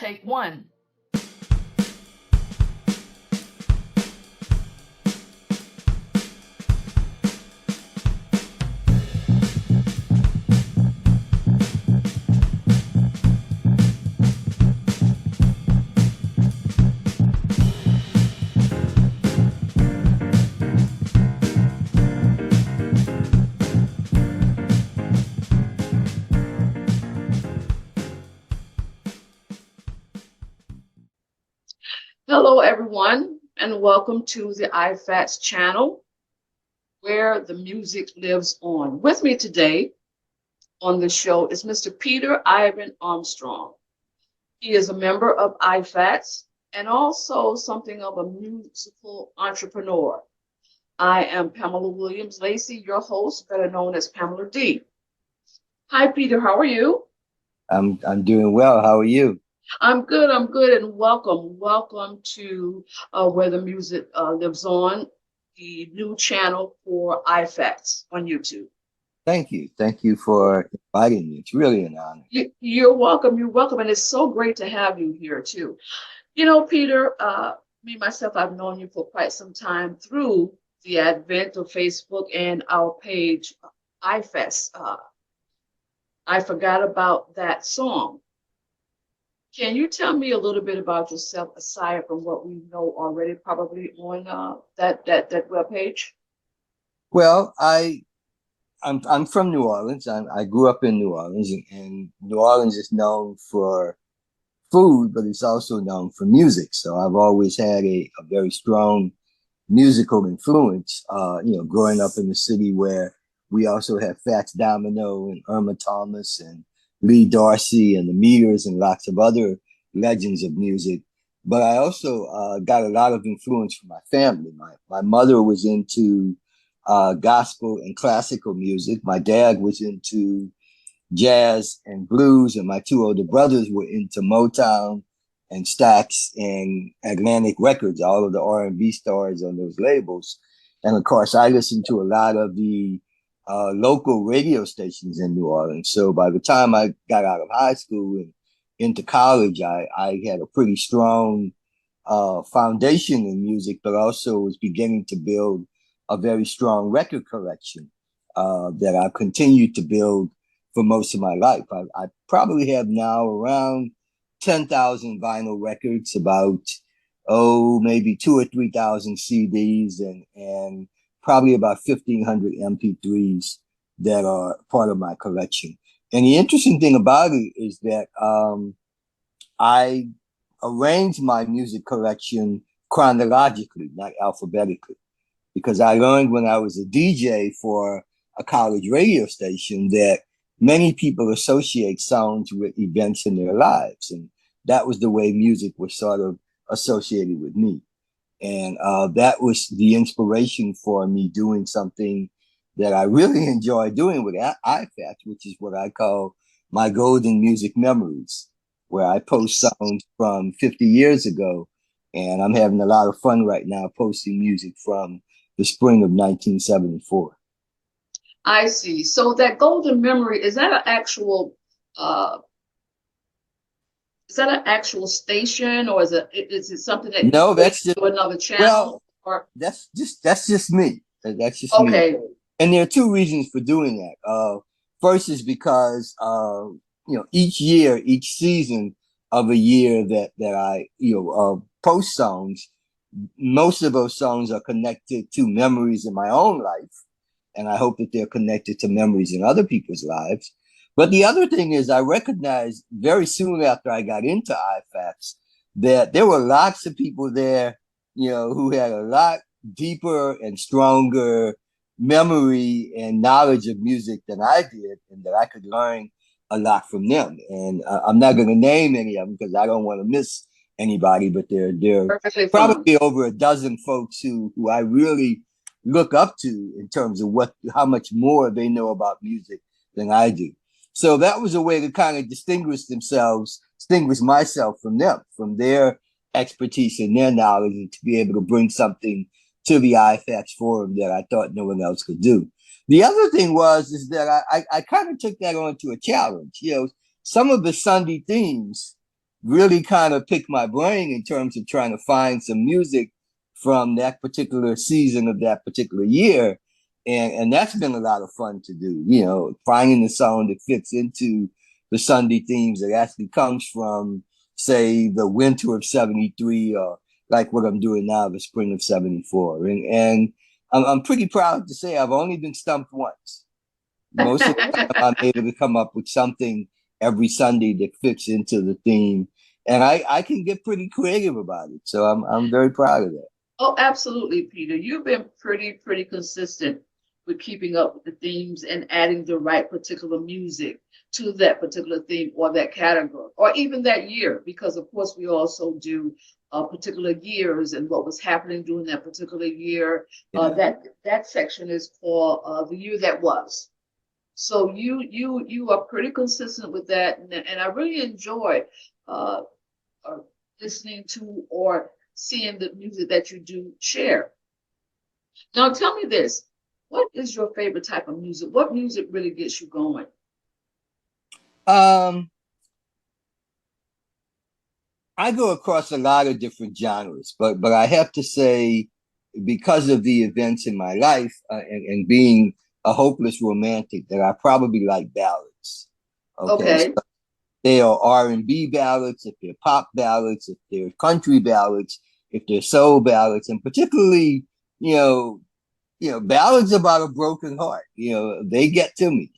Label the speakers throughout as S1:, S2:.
S1: Take one. Hello, everyone, and welcome to the I.F.A.T.S channel, where the music lives on. With me today on the show is Mr. Peter Ivan Armstrong. He is a member of I.F.A.T.S and also something of a musical entrepreneur. I am Pamela Williams Lacey, your host, better known as Pamela D. Hi, Peter. How are you?
S2: I'm doing well. How are you?
S1: I'm good, and welcome to Where the Music Lives On, the new channel for I.F.A.T.S on YouTube.
S2: Thank you. Thank you for inviting me. It's really an honor.
S1: You're welcome, and it's so great to have you here too. You know, Peter, me myself, I've known you for quite some time through the advent of Facebook and our page, I.F.A.T.S. I forgot about that song. Can you tell me a little bit about yourself aside from what we know already, probably on that web page?
S2: Well, I'm from New Orleans. I grew up in New Orleans, and New Orleans is known for food, but it's also known for music. So I've always had a very strong musical influence. Growing up in the city where we also have Fats Domino and Irma Thomas and Lee Dorsey and the Meters and lots of other legends of music. But I also got a lot of influence from my family. My mother was into gospel and classical music. My dad was into jazz and blues, and my two older brothers were into Motown and Stax and Atlantic Records, all of the R&B stars on those labels. And of course, I listened to a lot of the local radio stations in New Orleans. So by the time I got out of high school and into college, I had a pretty strong foundation in music, but also was beginning to build a very strong record collection that I've continued to build for most of my life. I probably have now around 10,000 vinyl records, about, maybe 2 or 3,000 CDs, and probably about 1,500 MP3s that are part of my collection. And the interesting thing about it is that I arrange my music collection chronologically, not alphabetically, because I learned when I was a DJ for a college radio station that many people associate songs with events in their lives. And that was the way music was sort of associated with me. And that was the inspiration for me doing something that I really enjoy doing with I.F.A.T.S, which is what I call my golden music memories, where I post songs from 50 years ago. And I'm having a lot of fun right now posting music from the spring of 1974.
S1: I see. So that golden memory, uh is that an actual station, or is it something that you
S2: No,
S1: put
S2: that's just
S1: to another channel?
S2: well,
S1: Or
S2: that's just me. That's just me.
S1: okay,
S2: And there are two reasons for doing that. First is because each year, each season of a year that I post songs, most of those songs are connected to memories in my own life, and I hope that they're connected to memories in other people's lives. But the other thing is, I recognized very soon after I got into I.F.A.T.S that there were lots of people there, who had a lot deeper and stronger memory and knowledge of music than I did, and that I could learn a lot from them. And I'm not going to name any of them because I don't want to miss anybody, but there are
S1: perfectly fine.
S2: probably over a dozen folks who I really look up to in terms of how much more they know about music than I do. So that was a way to kind of distinguish myself from them, from their expertise and their knowledge, and to be able to bring something to the I.F.A.T.S forum that I thought no one else could do. The other thing is that I kind of took that on to a challenge. Some of the Sunday themes really kind of pick my brain in terms of trying to find some music from that particular season of that particular year. And that's been a lot of fun to do, you know, finding the song that fits into the Sunday themes that actually comes from, say, the winter of 73 or like what I'm doing now, the spring of 74. And I'm pretty proud to say I've only been stumped once. Most of the time, I'm able to come up with something every Sunday that fits into the theme, and I can get pretty creative about it. So I'm very proud of that.
S1: Oh, absolutely, Peter. You've been pretty consistent with keeping up with the themes and adding the right particular music to that particular theme or that category, or even that year, because of course we also do particular years and what was happening during that particular year.
S2: Yeah.
S1: That section is called the year that was. So you are pretty consistent with that, and I really enjoy uh, uh, listening to or seeing the music that you do share. Now, tell me this: what is your favorite type of music? What music really gets you going?
S2: Um, I go across a lot of different genres, but I have to say, because of the events in my life and being a hopeless romantic, that I probably like ballads. Okay,
S1: Okay.
S2: they are R&B ballads, if they're pop ballads, if they're country ballads, if they're soul ballads, and particularly, you know, ballads about a broken heart. You know, they get to me.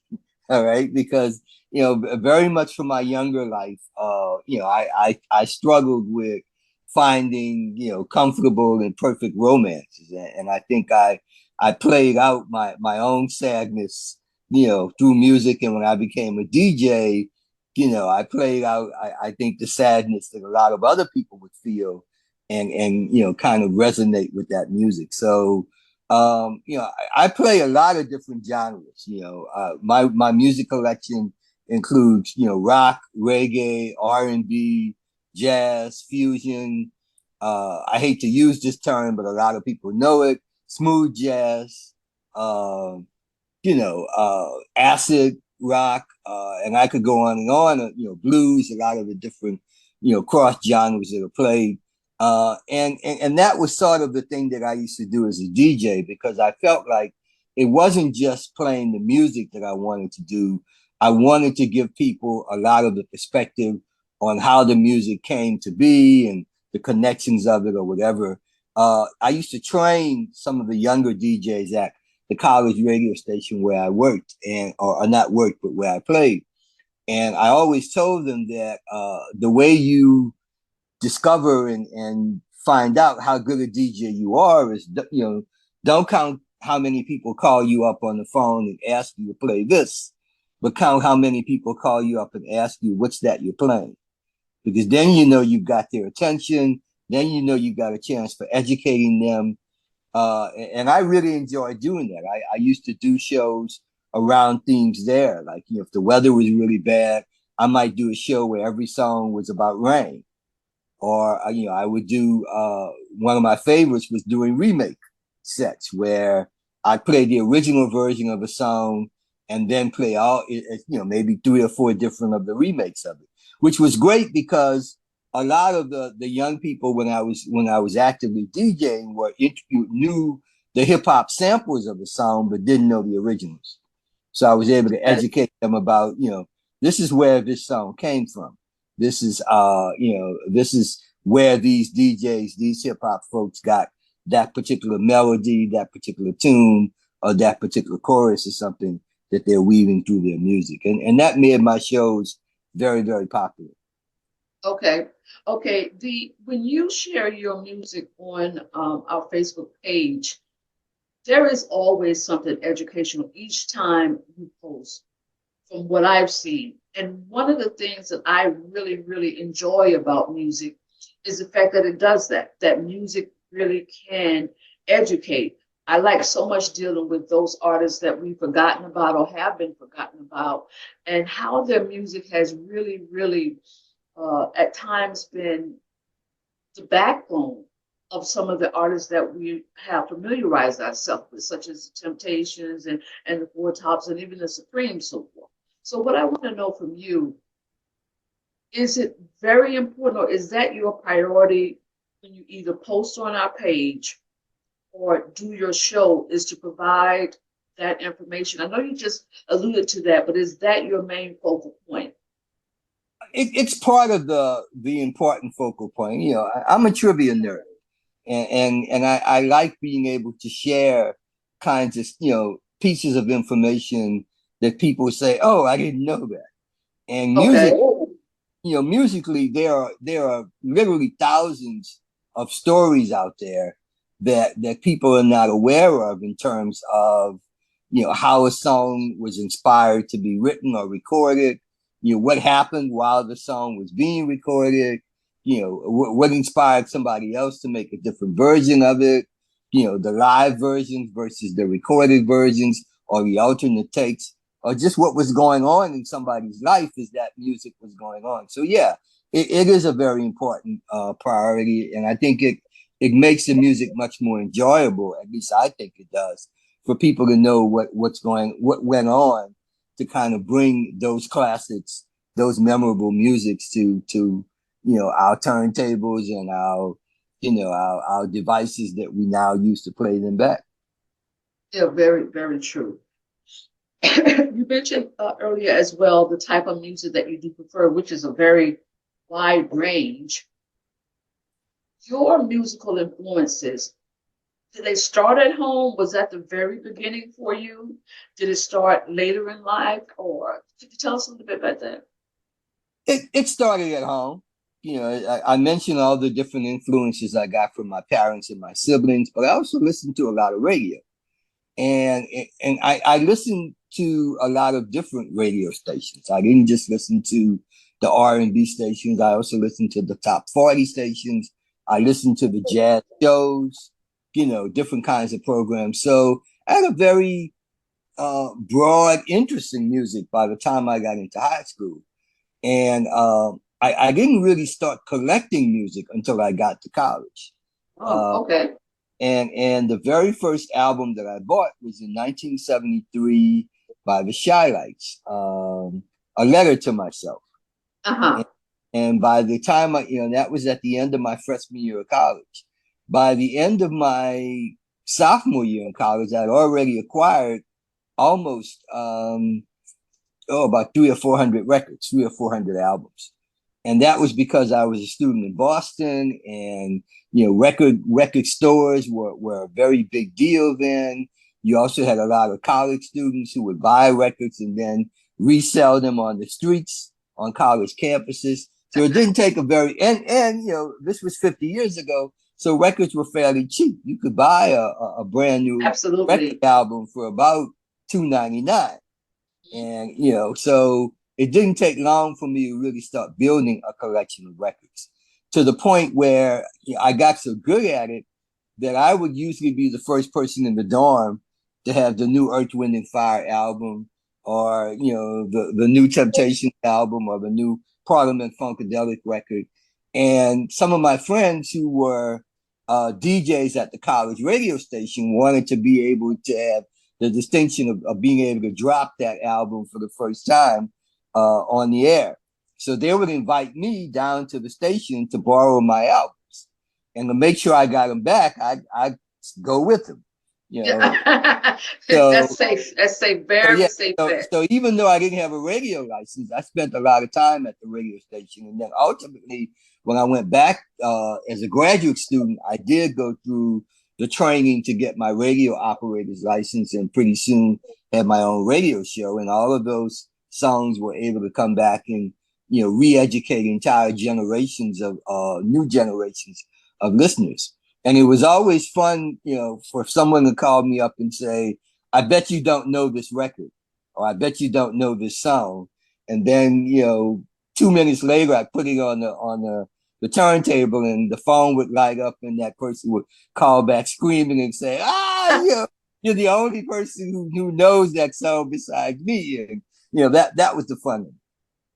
S2: All right, because very much from my younger life, I struggled with finding comfortable and perfect romances, and I think I played out my own sadness, through music, and when I became a DJ, I played out I think the sadness that a lot of other people would feel, and kind of resonate with that music. So I play a lot of different genres. My music collection includes, rock, reggae, R&B, jazz, fusion. I hate to use this term, but a lot of people know it. Smooth jazz, um, acid rock, and I could go on and on. Blues, a lot of the different, cross genres that are played. And that was sort of the thing that I used to do as a DJ, because I felt like it wasn't just playing the music that I wanted to do. I wanted to give people a lot of the perspective on how the music came to be and the connections of it or whatever. I used to train some of the younger DJs at the college radio station where I worked, and or not worked, but where I played. And I always told them that the way you discover and find out how good a DJ you are is, don't count how many people call you up on the phone and ask you to play this, but count how many people call you up and ask you what's that you're playing. Because then you've got their attention. Then you got a chance for educating them, and I really enjoy doing that. I used to do shows around themes there. Like, if the weather was really bad, I might do a show where every song was about rain. Or, I would do, one of my favorites was doing remake sets where I play the original version of a song and then play maybe three or four different of the remakes of it, which was great because a lot of the young people when I was actively DJing knew the hip hop samples of the song but didn't know the originals. So I was able to
S1: Yes.
S2: educate them about, this is where this song came from. This is where these DJs, these hip hop folks got that particular melody, that particular tune, or that particular chorus or something that they're weaving through their music. And that made my shows very, very popular.
S1: Okay. Okay. The when you share your music on our Facebook page, there is always something educational each time you post, from what I've seen. And one of the things that I really enjoy about music is the fact that it does that, that music really can educate. I like so much dealing with those artists that we've forgotten about or have been forgotten about, and how their music has really, at times been the backbone of some of the artists that we have familiarized ourselves with, such as the Temptations and the Four Tops and even the Supremes, so forth. So what I want to know from you is it very important, or is that your priority when you either post on our page or do your show, is to provide that information? I know you just alluded to that, but is that your main focal point?
S2: It's part of the important focal point. I'm a trivia nerd, and I like being able to share kinds of pieces of information that people say, "Oh, I didn't know that." And
S1: Okay.
S2: musically, there are literally thousands of stories out there that people are not aware of in terms of how a song was inspired to be written or recorded, what happened while the song was being recorded, what inspired somebody else to make a different version of it, the live versions versus the recorded versions or the alternate takes, or just what was going on in somebody's life as that music was going on. So yeah, it is a very important priority, and I think it makes the music much more enjoyable. At least I think it does, for people to know what went on, to kind of bring those classics, those memorable musics to our turntables and our devices that we now use to play them back.
S1: Yeah, very, very true. You mentioned earlier as well the type of music that you do prefer, which is a very wide range. Your musical influences, did they start at home? Was that the very beginning for you? Did it start later in life? Or could you tell us a little bit about that?
S2: It started at home. I mentioned all the different influences I got from my parents and my siblings, but I also listened to a lot of radio, and I listened to a lot of different radio stations. I didn't just listen to the R&B stations. I also listened to the top 40 stations. I listened to the jazz shows, different kinds of programs. So I had a very broad interest in music by the time I got into high school. And I didn't really start collecting music until I got to college.
S1: Oh,
S2: Uh,
S1: okay.
S2: and the very first album that I bought was in 1973 by the Shy Lights, A Letter to Myself. And,
S1: Uh-huh.
S2: and by the time that was at the end of my freshman year of college. By the end of my sophomore year in college, I'd already acquired almost about 300 or 400 records, 300 or 400 albums. And that was because I was a student in Boston, and record stores were a very big deal then. You also had a lot of college students who would buy records and then resell them on the streets on college campuses. So it didn't take a very and this was 50 years ago, so records were fairly cheap. You could buy a brand new record
S1: Absolutely.
S2: album for about $2.99. And so it didn't take long for me to really start building a collection of records, to the point where I got so good at it that I would usually be the first person in the dorm to have the new Earth, Wind and Fire album, or the new Temptation album, or the new Parliament Funkadelic record. And some of my friends who were DJs at the college radio station wanted to be able to have the distinction of being able to drop that album for the first time on the air. So they would invite me down to the station to borrow my albums, and to make sure I got them back, I go with them. You know,
S1: Yeah.
S2: so
S1: That's safe. That's safe.
S2: so
S1: Very
S2: yeah,
S1: safe
S2: so
S1: bet.
S2: so even though I didn't have a radio license, I spent a lot of time at the radio station, and then ultimately, when I went back as a graduate student, I did go through the training to get my radio operator's license, and pretty soon had my own radio show, and all of those songs were able to come back and re-educate entire generations of new generations of listeners. And it was always fun, for someone to call me up and say, I bet you don't know this record, or I bet you don't know this song. And then, 2 minutes later, I put it on the turntable, and the phone would light up, and that person would call back screaming and say, you're the only person who knows that song besides me. And, that was the fun.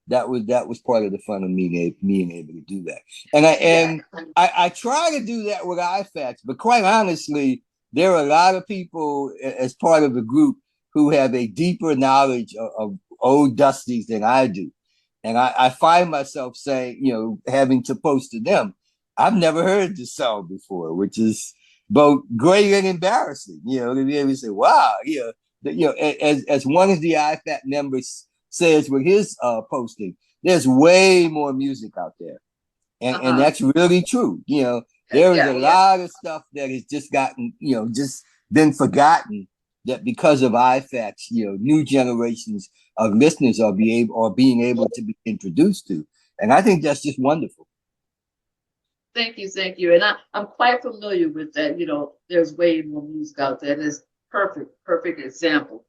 S2: That was part of the fun of being able to do that. And I
S1: Yeah.
S2: and I try to do that with I.F.A.T.S, but quite honestly, there are a lot of people as part of the group who have a deeper knowledge of old dusties than I do. And I find myself saying, having to post to them, I've never heard this song before, which is both great and embarrassing. To be able to say, wow, as one of the I.F.A.T members says with his posting, there's way more music out there. And
S1: Uh-huh.
S2: that's really true. There is a
S1: Yeah.
S2: lot of stuff that has just gotten, just been forgotten, that because of I.F.A.T.S, new generations of listeners are being able to be introduced to. And I think that's just wonderful.
S1: Thank you, thank you. And I'm quite familiar with that. There's way more music out there. There's perfect, perfect example.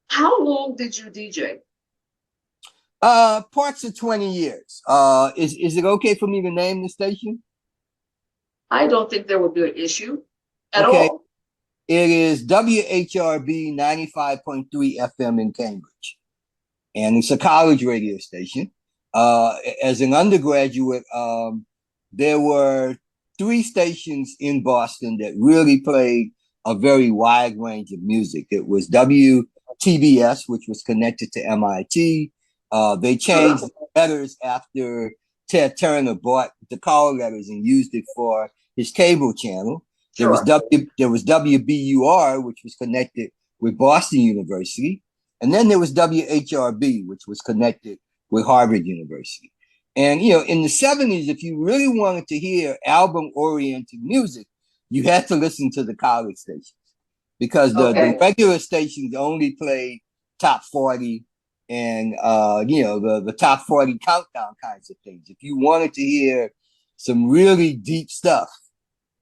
S1: How long did you DJ?
S2: Parts of 20 years. Is it okay for me to name the station?
S1: I don't think there would be an issue at
S2: Okay.
S1: all.
S2: It is WHRB 95.3 FM in Cambridge, and it's a college radio station. As an undergraduate, there were three stations in Boston that really played a very wide range of music. It was WTBS, which was connected to MIT. They changed
S1: Sure,
S2: the letters after Ted Turner bought the call letters and used it for his cable channel.
S1: sure.
S2: There was WBUR, which was connected with Boston University. And then there was WHRB, which was connected with Harvard University. And, in the 70s, if you really wanted to hear album oriented music, you had to listen to the college stations because the
S1: Okay,
S2: regular stations only played top 40 and, the top 40 countdown kinds of things. If you wanted to hear some really deep stuff,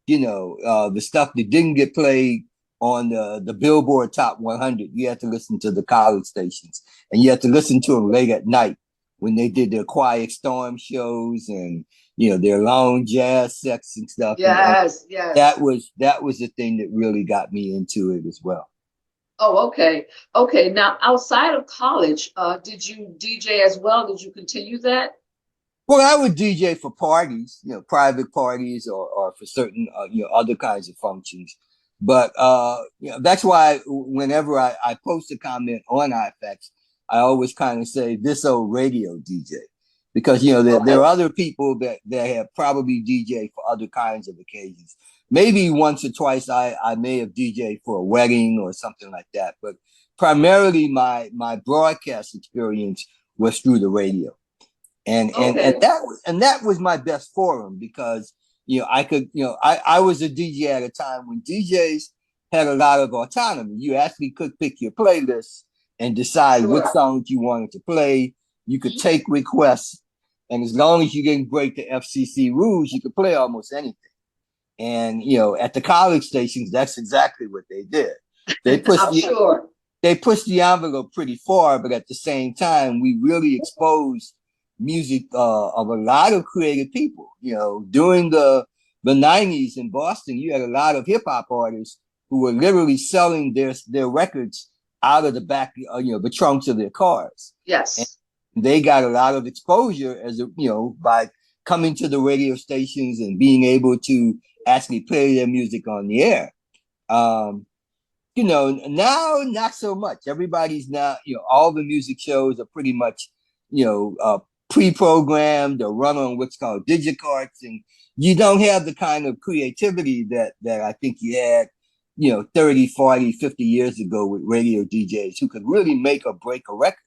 S2: the stuff that didn't get played on the Billboard Top 100. You had to listen to the college stations, and you had to listen to them late at night when they did their Quiet Storm shows and their long jazz sets and stuff. And
S1: yes,
S2: that
S1: yes.
S2: was the thing that really got me into it as well.
S1: Oh, okay. Okay. Now, outside of college, did you DJ as well? Did you continue that?
S2: Well, I would DJ for parties, private parties or for certain, other kinds of functions. But, that's why whenever I post a comment on I.F.A.T.S, I always kind of say this old radio DJ because, there are
S1: Okay.
S2: other people that have probably DJ for other kinds of occasions. Maybe once or twice I may have DJ for a wedding or something like that. But primarily my broadcast experience was through the radio
S1: Okay.
S2: and that was my best forum because I could I was a DJ at a time when DJs had a lot of autonomy. You actually could pick your playlist and decide which
S1: Sure.
S2: songs you wanted to play. You could
S1: Mhm.
S2: take requests, and as long as you didn't break the FCC rules, you could play almost anything. And at the college stations, that's exactly what they did. They pushed
S1: I'm
S2: the
S1: sure.
S2: they pushed the envelope pretty far, but at the same time, we really exposed music of a lot of creative people. During the '90s in Boston, you had a lot of hip hop artists who were literally selling their records out of the back, the trunks of their cars, and
S1: Yes.
S2: they got a lot of exposure by coming to the radio stations and being able to actually play their music on the air. Um, now not so much. Everybody's now, all the music shows are pretty much, you know, uh, pre-programmed or run on what's called digicarts, and you don't have the kind of creativity that I think you had, 30, 40, 50 years ago with radio DJs who could really make or break a record.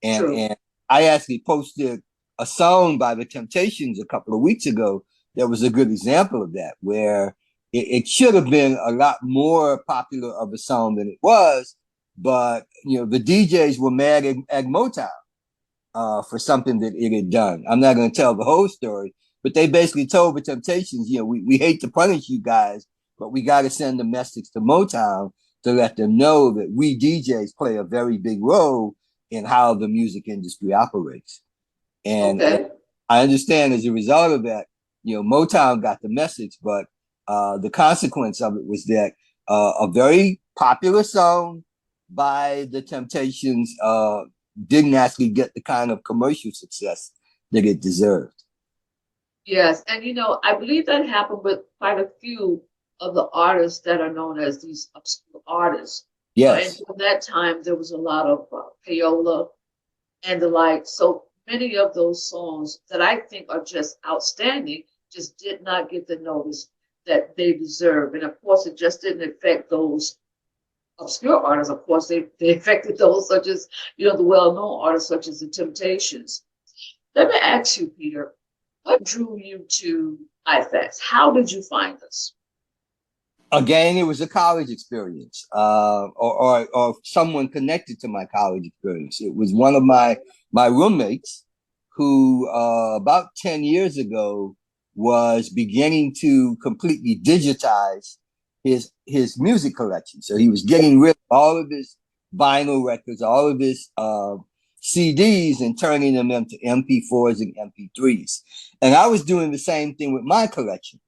S1: True.
S2: And I actually posted a song by the Temptations a couple of weeks ago that was a good example of that, where it should have been a lot more popular of a song than it was, but the DJs were mad at Motown for something that it had done. I'm not going to tell the whole story, but they basically told the Temptations, we hate to punish you guys, but we got to send a message to Motown to let them know that we DJs play a very big role in how the music industry operates. And
S1: Okay.
S2: I understand as a result of that, Motown got the message, but the consequence of it was that a very popular song by the Temptations didn't actually get the kind of commercial success that it deserved.
S1: Yes. And I believe that happened with quite a few of the artists that are known as these obscure artists. And
S2: Yes.
S1: during that time, there was a lot of payola and the like. So many of those songs that I think are just outstanding just did not get the notice that they deserve. And of course, it just didn't affect those obscure artists. Of course, they affected those such as, the well-known artists such as the Temptations. Let me ask you, Peter, what drew you to I.F.A.T.S? How did you find us?
S2: Again, it was a college experience, or someone connected to my college experience. It was one of my roommates who, about 10 years ago, was beginning to completely digitize his music collection. So he was getting rid of all of his vinyl records, all of his CDs, and turning them into MP4s and MP3s. And I was doing the same thing with my collection.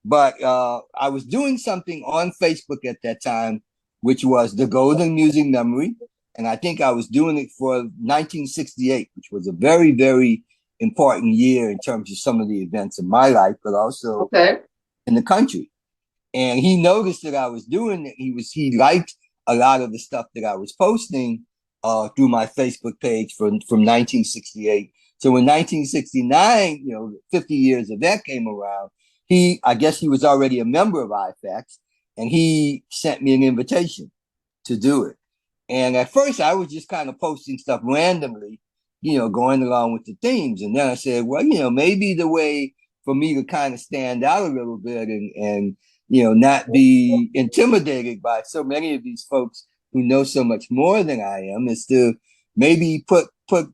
S2: But I was doing something on Facebook at that time, which was the Golden Music Memory. And I think I was doing it for 1968, which was a very, very important year in terms of some of the events in my life, but also
S1: Okay.
S2: in the country. And he noticed that I was doing it. He liked a lot of the stuff that I was posting through my Facebook page from 1968. So in 1969, 50 years of that came around. I guess he was already a member of I.F.A.T.S, and he sent me an invitation to do it. And at first, I was just kind of posting stuff randomly, going along with the themes. And then I said, well, maybe the way for me to kind of stand out a little bit and not be intimidated by so many of these folks who know so much more than I am is to maybe put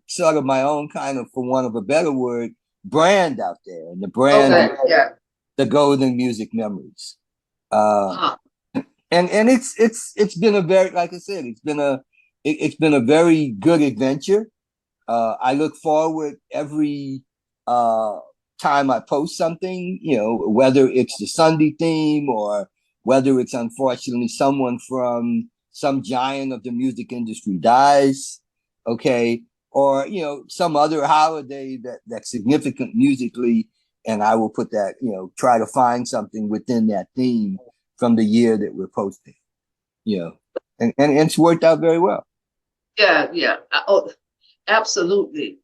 S2: sort of my own kind of, for want of a better word, brand out there. And the brand,
S1: Okay. Yeah.
S2: the Golden Music Memories. Uh,
S1: Uh-huh.
S2: and it's been a very, like I said, it's been a very good adventure. I look forward every uh, time I post something, whether it's the Sunday theme or whether it's unfortunately someone from some giant of the music industry dies, okay, or some other holiday that's significant musically, and I will put that, try to find something within that theme from the year that we're posting, you know, and it's worked out very well.
S1: Yeah. Yeah. Oh, absolutely.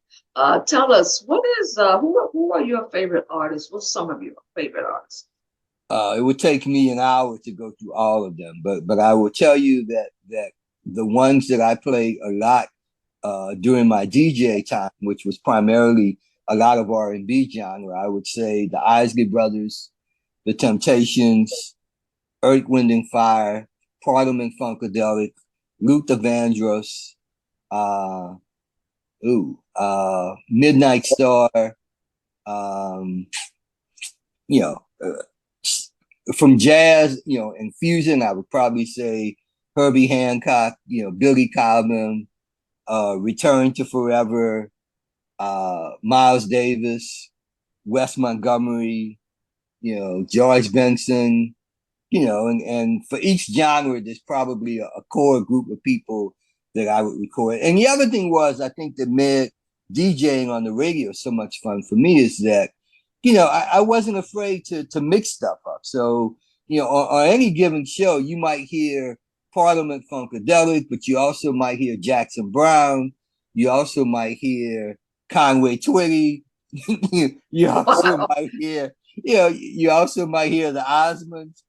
S1: Tell us, who are your favorite artists? What's some of your favorite artists?
S2: It would take me an hour to go through all of them, but I will tell you that the ones that I played a lot during my DJ time, which was primarily a lot of R&B genre, I would say the Isley Brothers, the Temptations, Earth, Wind and Fire, Parliament Funkadelic, Luther Vandross, uh, Midnight Star, um, you know, from jazz, and fusion, I would probably say Herbie Hancock, Billy Cobham, Return to Forever, Miles Davis, Wes Montgomery, George Benson, and for each genre, there's probably a core group of people that I would record. And the other thing was, I think that made DJing on the radio so much fun for me is that, I wasn't afraid to mix stuff up. So, on any given show, you might hear Parliament Funkadelic, but you also might hear Jackson Brown. You also might hear Conway Twitty. you also
S1: Wow.
S2: might hear, you also might hear the Osmonds.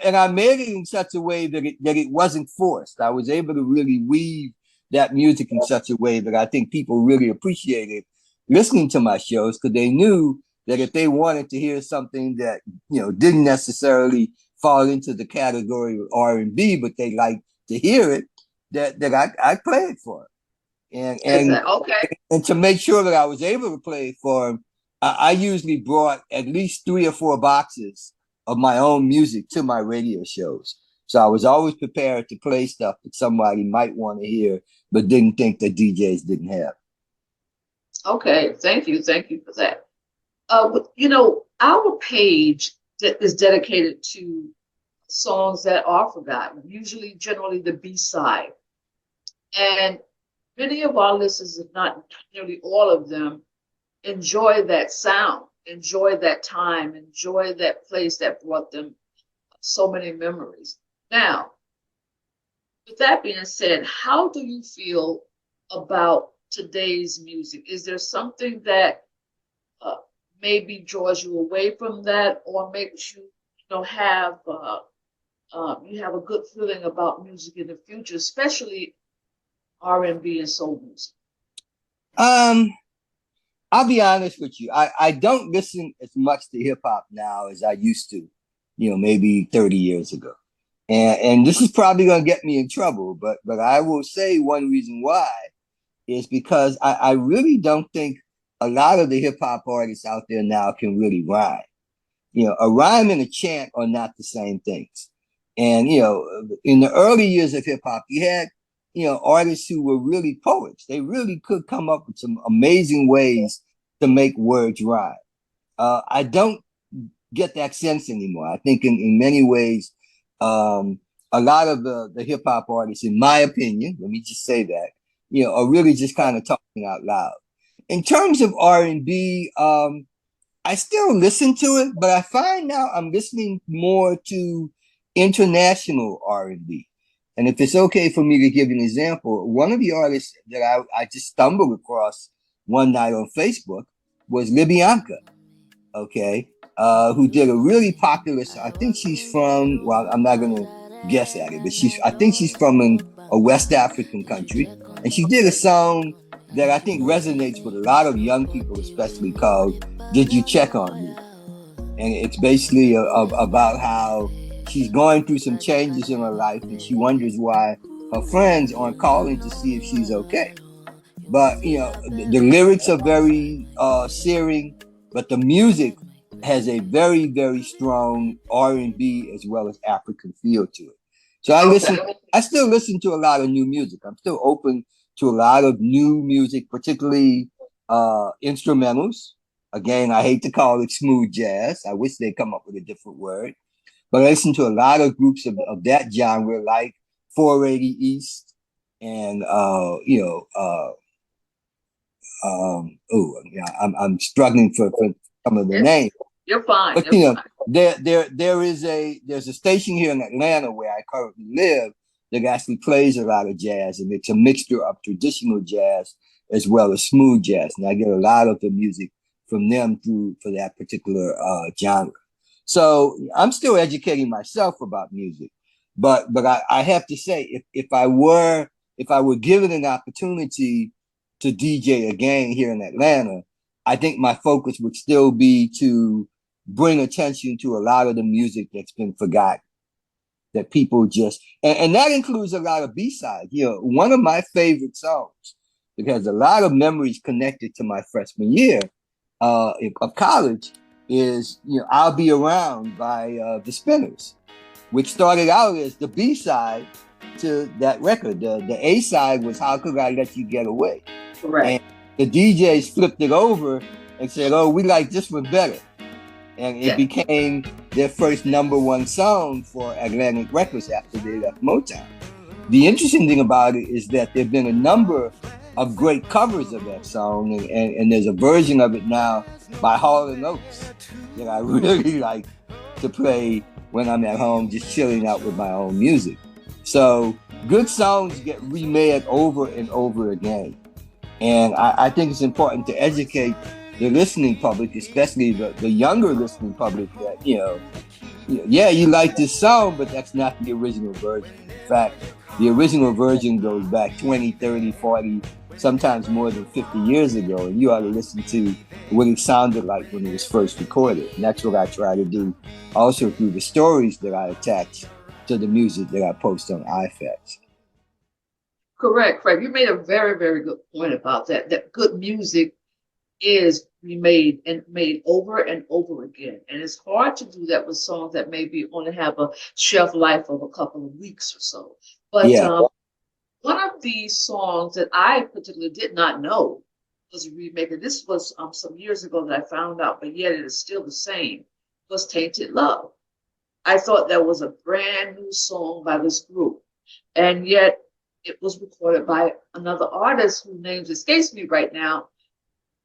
S2: And I made it in such a way that it wasn't forced. I was able to really weave that music in such a way that I think people really appreciated listening to my shows because they knew that if they wanted to hear something that didn't necessarily fall into the category of R&B, but they liked to hear it, that I played for it.
S1: Exactly. Okay.
S2: And to make sure that I was able to play it for him, I usually brought at least 3 or 4 boxes of my own music to my radio shows. So I was always prepared to play stuff that somebody might want to hear, but didn't think that DJs didn't have.
S1: Okay. Thank you. Thank you for that. Our page that is dedicated to songs that are forgotten, usually generally the B side. And many of our listeners, if not nearly all of them, enjoy that sound, enjoy that time, enjoy that place that brought them so many memories. Now, with that being said, how do you feel about today's music? Is there something that uh, maybe draws you away from that, or makes you, have you have a good feeling about music in the future, especially R&B and soul music?
S2: Um, I'll be honest with you. I don't listen as much to hip hop now as I used to, maybe 30 years ago. And this is probably gonna get me in trouble, but I will say one reason why is because I really don't think a lot of the hip hop artists out there now can really rhyme. A rhyme and a chant are not the same things. And in the early years of hip hop, you had artists who were really poets. They really could come up with some amazing ways to make words rhyme. I don't get that sense anymore. I think in many ways, a lot of the hip hop artists, in my opinion, let me just say that, are really just kind of talking out loud. In terms of R&B, I still listen to it, but I find now I'm listening more to international R&B. And if it's okay for me to give an example, one of the artists that I just stumbled across one night on Facebook was Libyanka, okay, who did a really popular song. I think she's from, well, I'm not going to guess at it, but I think she's from a West African country. And she did a song that I think resonates with a lot of young people, especially called Did You Check on Me? And it's basically about how she's going through some changes in her life and she wonders why her friends aren't calling to see if she's okay. But the lyrics are very searing, but the music has a very, very strong R&B as well as African feel to it. So I still listen to a lot of new music. I'm still open to a lot of new music, particularly instrumentals. Again, I hate to call it smooth jazz. I wish they'd come up with a different word. But I listen to a lot of groups of that genre, like 480 East and yeah, I'm struggling for some of the
S1: Yes,
S2: names.
S1: you're fine.
S2: But
S1: You're fine.
S2: there's a station here in Atlanta where I currently live that actually plays a lot of jazz, and it's a mixture of traditional jazz as well as smooth jazz. And I get a lot of the music from them through for that particular genre. So I'm still educating myself about music, but I have to say if I were given an opportunity to DJ again here in Atlanta, I think my focus would still be to bring attention to a lot of the music that's been forgotten, that people just, and that includes a lot of B-sides. One of my favorite songs, because a lot of memories connected to my freshman year of college, is I'll Be Around by the Spinners, which started out as the B-side to that record. The A-side was How Could I Let You Get Away? And
S1: Correct.
S2: the DJs flipped it over and said, "Oh, we like this one better." And it
S1: Yeah.
S2: became their first number one song for Atlantic Records after they left Motown. The interesting thing about it is that there have been a number of great covers of that song, and there's a version of it now by Hall and Oates that I really like to play when I'm at home just chilling out with my own music. So good songs get remade over and over again. And I think it's important to educate the listening public, especially the younger listening public, that, yeah, you like this song, but that's not the original version. In fact, the original version goes back 20, 30, 40, sometimes more than 50 years ago. And you ought to listen to what it sounded like when it was first recorded. And that's what I try to do also through the stories that I attach to the music that I post on I.F.A.T.S.
S1: Correct. Correct. You made a very, very good point about that. That good music is remade and made over and over again. And it's hard to do that with songs that maybe only have a shelf life of a couple of weeks or so. But
S2: Yeah.
S1: one of these songs that I particularly did not know was a remake, and this was some years ago that I found out, but yet it is still the same, was Tainted Love. I thought that was a brand new song by this group. And yet it was recorded by another artist whose name escapes me right now,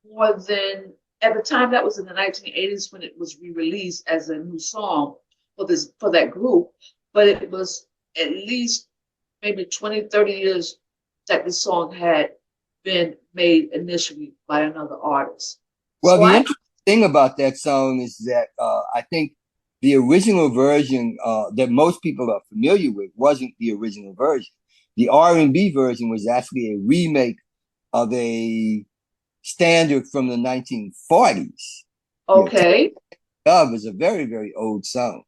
S1: more than at the time that was in the 1980s when it was re-released as a new song for that group, but it was at least maybe 20, 30 years that the song had been made initially by another artist.
S2: Well,
S1: So
S2: the
S1: I
S2: interesting thing about that song is that I think the original version that most people are familiar with wasn't the original version. The R&B version was actually a remake of a standard from the 1940s. You know,
S1: okay,
S2: Love is a very, very old song.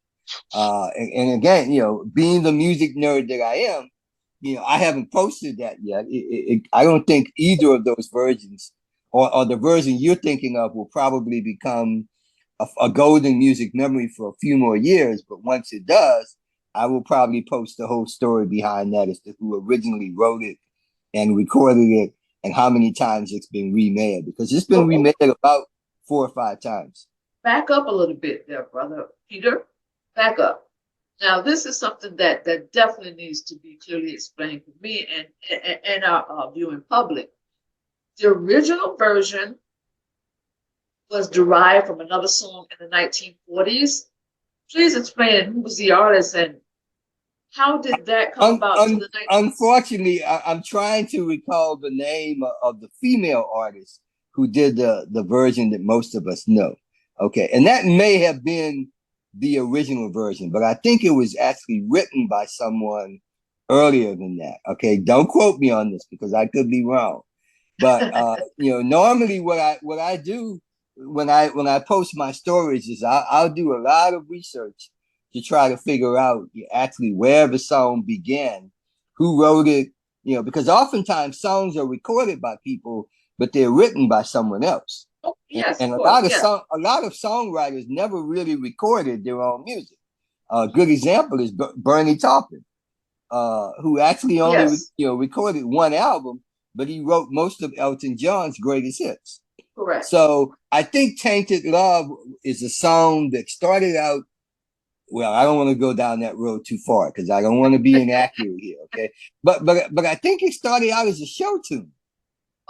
S2: And again, being the music nerd that I am, I haven't posted that yet. I don't think either of those versions or the version you're thinking of will probably become a golden music memory for a few more years. But once it does, I will probably post the whole story behind that as to who originally wrote it and recorded it and how many times it's been remade, because it's been
S1: so
S2: remade about 4 or 5 times.
S1: back up a little bit there, brother Peter. Back up. Now, this is something that definitely needs to be clearly explained to me and our viewing public. The original version was derived from another song in the 1940s. Please explain who was the artist and how did that come about to the 19th?
S2: Unfortunately, I'm trying to recall the name of the female artist who did the version that most of us know. Okay, and that may have been the original version, but I think it was actually written by someone earlier than that. Okay, don't quote me on this because I could be wrong. But normally what I do when I post my stories is I'll do a lot of research to try to figure out actually where the song began, who wrote it, because oftentimes songs are recorded by people, but they're written by someone else.
S1: Oh,
S2: And,
S1: yes,
S2: and
S1: of
S2: a
S1: course,
S2: lot of
S1: yeah.
S2: songwriters never really recorded their own music. A good example is Bernie Taupin, who actually only
S1: Yes,
S2: recorded one album, but he wrote most of Elton John's greatest hits.
S1: correct.
S2: So I think "Tainted Love" is a song that started out. Well, I don't want to go down that road too far because I don't want to be inaccurate here. Okay, but I think it started out as a show tune.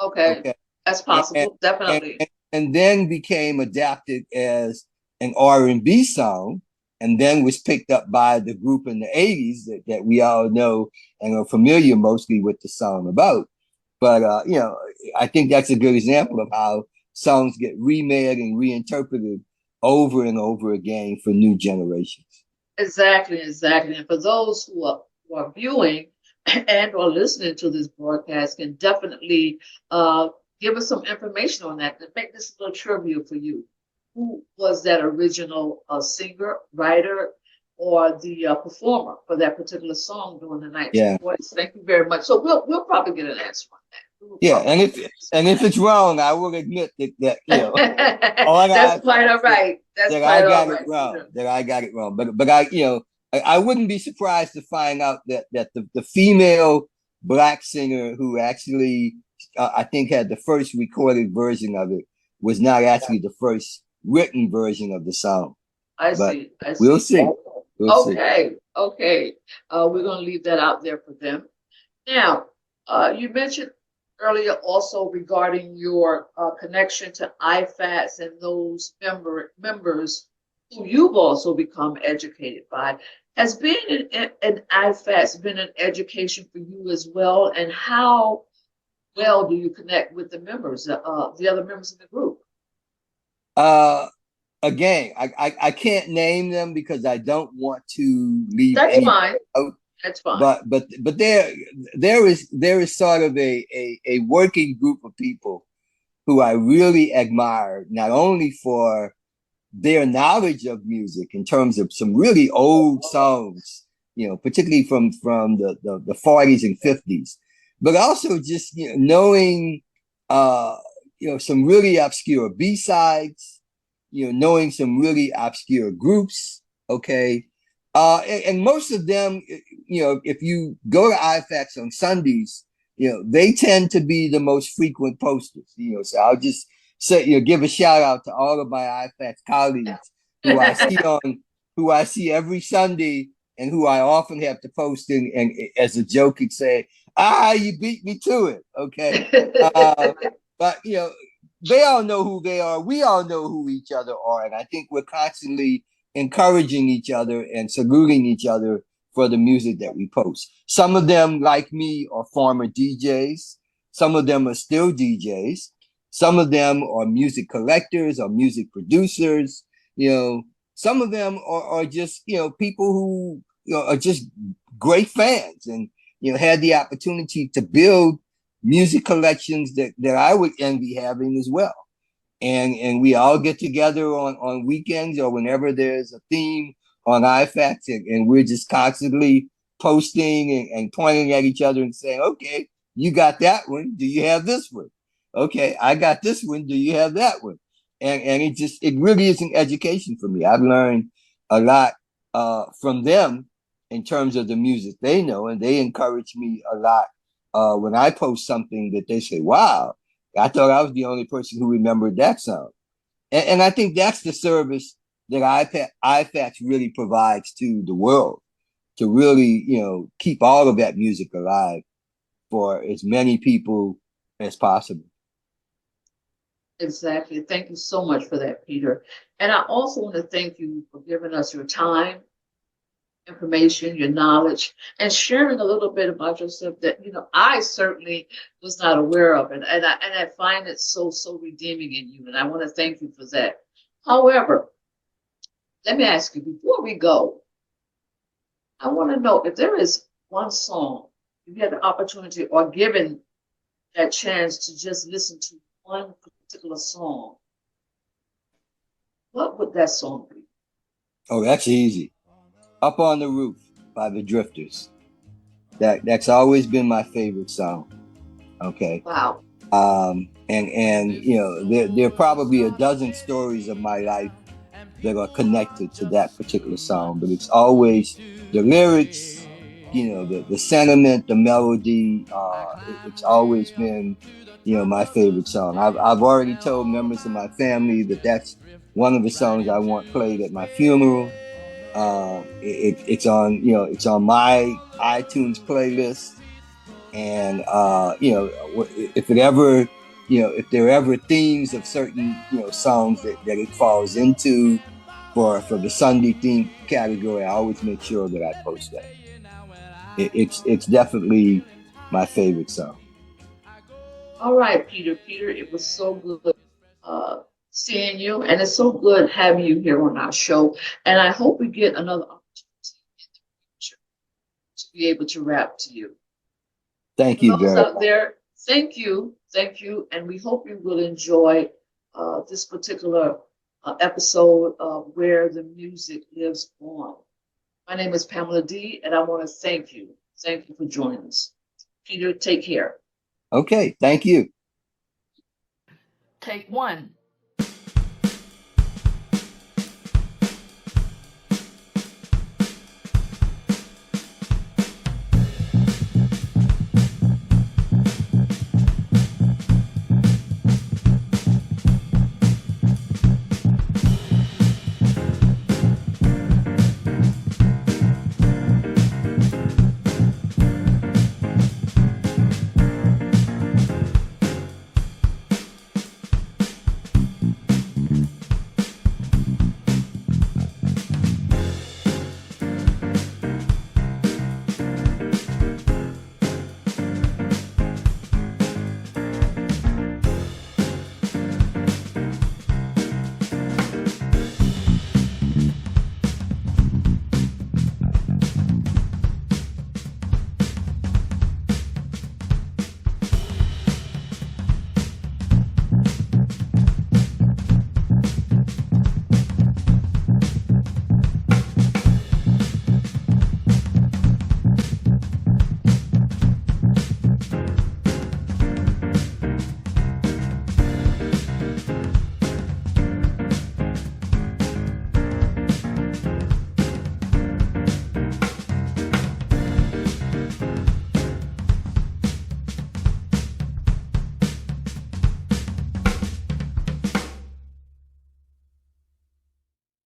S1: Okay,
S2: Okay,
S1: that's
S2: and and,
S1: possible, definitely.
S2: and then became adapted as an R&B song, and then was picked up by the group in the '80s that we all know and are familiar mostly with the song about. But I think that's a good example of how songs get remade and reinterpreted over and over again for new generations.
S1: Exactly, exactly. And for those who are viewing and or listening to this broadcast can definitely uh, give us some information on that to make this a little trivia for you. Who was that original singer, writer, or the performer for that particular song during the
S2: Yeah,
S1: 1940s? Thank you very much. So we'll probably get an answer on that. We will
S2: yeah,
S1: probably
S2: and
S1: get
S2: if and if it's wrong, I will admit on
S1: That's
S2: our
S1: quite all
S2: facts
S1: right. That's
S2: that I
S1: quite all
S2: got it
S1: right,
S2: wrong.
S1: Peter.
S2: That I got it wrong. But I wouldn't be surprised to find out that the female black singer who actually I think had the first recorded version of it was not actually the first written version of the song.
S1: I
S2: But
S1: see. I
S2: we'll
S1: see.
S2: see. We'll see.
S1: Okay. Okay. We're going to leave that out there for them. Now, you mentioned earlier also regarding your connection to I.F.A.T.S and those members who you've also become educated by. Has being an I.F.A.T.S been an education for you as well? And how well do you connect with the other members of the group?
S2: Uh Again, I can't name them because I don't want to leave
S1: That's
S2: any
S1: fine.
S2: out.
S1: That's fine.
S2: But there is sort of a working group of people who I really admire, not only for their knowledge of music in terms of some really old songs, particularly from the 40s and 50s, but also just knowing some really obscure B-sides, knowing some really obscure groups, okay. And most of them, if you go to I.F.A.T.S on Sundays, they tend to be the most frequent posters, so I'll just say, give a shout out to all of my I.F.A.T colleagues who I see on, who I see every Sunday, and who I often have to post in, and as a joke, and say, you beat me to it, okay. But they all know who they are. We all know who each other are, and I think we're constantly encouraging each other and saluting each other for the music that we post. Some of them, like me, are former DJs. Some of them are still DJs. Some of them are music collectors or music producers. You know, some of them are just, people who, are just great fans and, had the opportunity to build music collections that I would envy having as well. And we all get together on weekends or whenever there's a theme on I.F.A.T.S, and we're just constantly posting and pointing at each other and saying, okay, you got that one. Do you have this one? Okay, I got this one. Do you have that one? And it really is an education for me. I've learned a lot from them in terms of the music they know, and they encourage me a lot when I post something that they say, wow, I thought I was the only person who remembered that song. And I think that's the service that I.F.A.T really provides to the world, to really, keep all of that music alive for as many people as possible.
S1: Exactly. Thank you so much for that, Peter. And I also want to thank you for giving us your time, information, your knowledge, and sharing a little bit about yourself that I certainly was not aware of, and I find it so redeeming in you, and I want to thank you for that. However, let me ask you before we go. I want to know if there is one song, if you had the opportunity or given that chance to just listen to one particular song, what would that song be?
S2: Oh, that's easy. Up on the Roof by the Drifters. That's always been my favorite song. Okay.
S1: Wow.
S2: And there are probably a dozen stories of my life that are connected to that particular song, but it's always the lyrics, the sentiment, the melody. It's always been, my favorite song. I've already told members of my family that that's one of the songs I want played at my funeral. It's on my iTunes playlist, and if there are ever themes of certain songs that it falls into for the Sunday theme category, I always make sure that I post that. It's definitely my favorite song.
S1: All right, Peter. Peter, it was so good uh, seeing you, and it's so good having you here on our show. And I hope we get another opportunity in the future to be able to rap to you.
S2: Thank
S1: For
S2: you
S1: those
S2: very
S1: out there, thank you, and we hope you will enjoy this particular episode of Where the Music Lives On. My name is Pamela D, and I want to thank you. Thank you for joining us. Peter, take care.
S2: much. Okay, thank you.
S1: Take one.